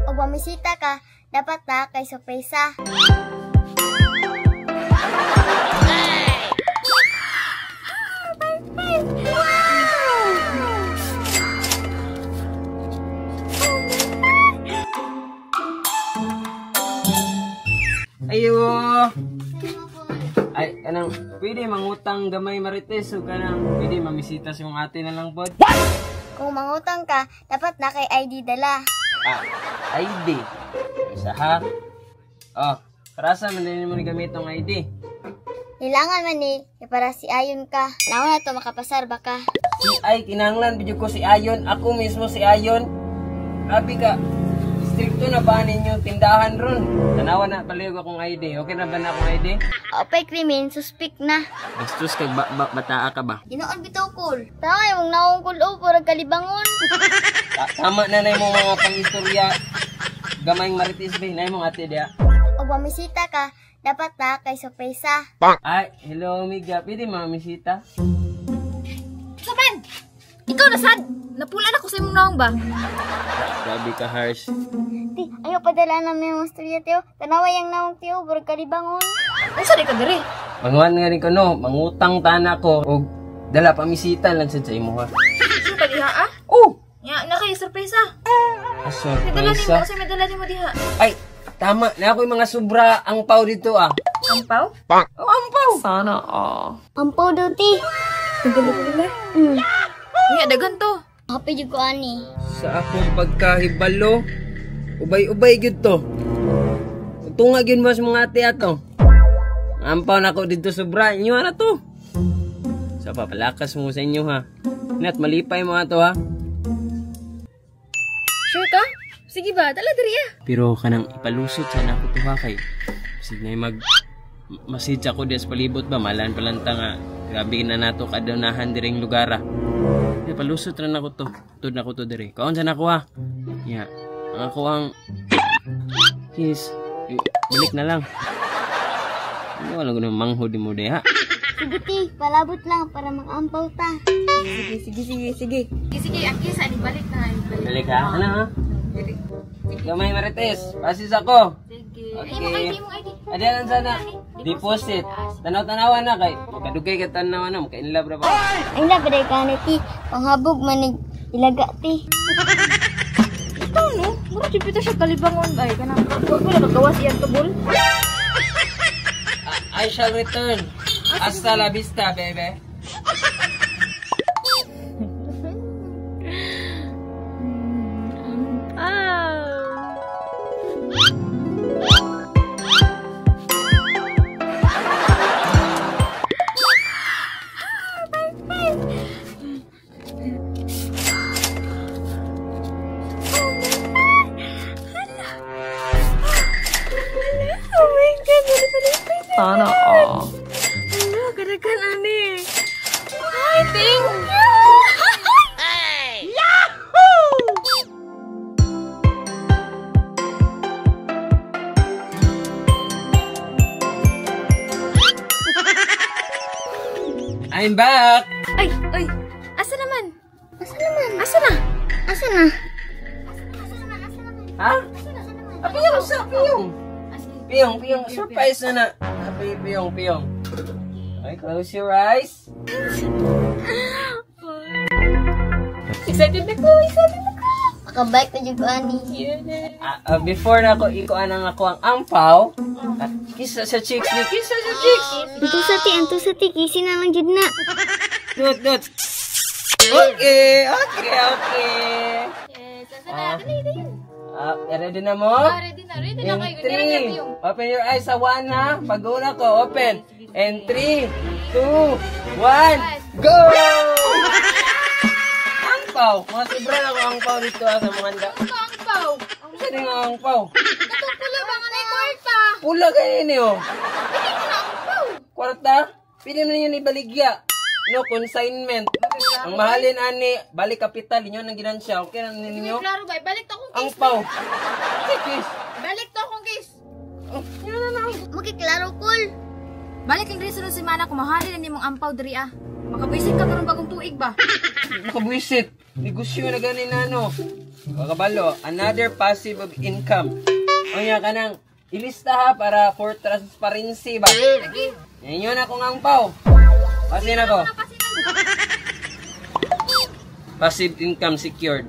O mamisita ka, dapat na kay sorpresa. Ayo. Ay, kanang pwede mangutang gamay Marites o kanang pwede mamisita sa mong ate na lang pod. Kung mangutang ka, dapat na kay ID dala. ID. Isa ha. Oh, karasa man din mo ni gamit tong ID. Kailangan man ni, para si Ayon ka. Naon na to makapasar baka. Si Ay, kinanglan video ko si Ayon. Ako mismo si Ayon. Abi ka. Stricto na ba ninyo tindahan ron? Tanawa na paliw akong ID. Okay na ba na akong ID? Opay krimen, suspect na. Bastos kay bataa ka ba? Ginoon bitaw kul. Tama yung naong kul o pura kalibangon. Tama na na yung mga pang-istorya. Gamayng Marites ba? Na yung ate dia. O mamisita ka, dapat na kay sorpresa. Ay, hello Miga. Pwede mamisita? Saban! Ikaw na sad! Napula na ko sa imong naong ba? Grabe ka, Harsh. Ti, ayaw padala na may mga storya tiyo. Tanawa yung naong tiyo, pura kalibangon. Unsa di ka diri? Manguhan nga rin ko, no? Mangutang tana ko. O dala, pamisita lang sa imo, ha? Sure ka diha ah? Oh! Nya na kayo sorpresa. Medala Surprise, nimo kasi medala nimo diha. Ay, tama. Na ako yung mga sobra ang pau dito, ah. Ampaw? Oh, ang pau! Sana ah. Ampaw daw ti. Tagalog. Nya dagan to. Happy jud ko ani. Sa akong pagkahibalo, ubay-ubay gyud to. Tunga gyud mo sa mga ate ato. Ampaw na ako dito sobra. Inyo na to. Sa papalakas mo sa inyo, ha. Nat, malipay mo ato, ha. Sure ka? Sige ba, dala diri ah. Pero kanang ipalusot sa nako to, ha, kay sige na message ako des palibot ba malan palanta nga grabe na nato kadaunahan diring lugar. Palusot ra nako to. Tud nako to dire. Kaon sa nako ha. Ya. Ang ako ang kiss. Balik na lang. Ano wala ko nang manghod mo de ha. Sige ti, palabot lang para mag-ampaw ta. Sige, ang kisa ni balik na. Balik ha. Ano ha? Gamay Marites. Pasis ako. Sige. Okay. Ay, mo ID. Ada lang sana. Deposit. Tanaw-tanawan na kay. Kadugay ka tanawan na. Makainlab ra ba? Ay na, paday ka ni ti. Panghabog manig ilaga ti. Ito no? Mura dipita siya kalibangon ay kanang. Wala nagawas iyan tubol. I shall return. Hasta la vista, baby. Sana oh. Ano, kadagan ani. Ay, thank you. Hey! Yahoo! I'm back. Ay, asa naman? Asa naman? Asa na? Asa na? Ha? Piyong sa piyong. Piyong. Surprise na na. Happy piyong. Okay, close your eyes. Excited na ko. Makabike na jud ko ani. Before na ako ikuan ang ako ang ampaw. Kisa sa chicks ni. Anto sa ti, kisi na lang jud na. Dot. Okay. Ready na mo? Ready na kayo. In 3, open your eyes sa 1 ha. Pag-una ko, open. And 3, 2, 1, go! Angpaw. Mga sobra na ko angpaw dito ha sa mga handa. Ano ang paw? Saan yung angpaw? Ito pula ba nga na yung kwarta? Pula kayo niyo. Hindi ko na ang paw. Kwarta? Pili na yun ibaligya. No, consignment. Ang mahalin ani, balik kapital inyo nang ginansya. Okay na ninyo? Klaro ba? Balik to akong case. Angpaw. Kiss. Balik to akong case. Makiklaro kul. Balik ang reason si Mana kung mahalin na nimong ampaw diri ah. Makabisit ka karon bagong tuig ba? Makabwisit. Negosyo na ganin na ano. Kakabalo, another passive of income. O nga ka nang ilista ha para for transparency ba? Lagi. Yan yun ako nga ang pao. Pasin ako. Passive income secured.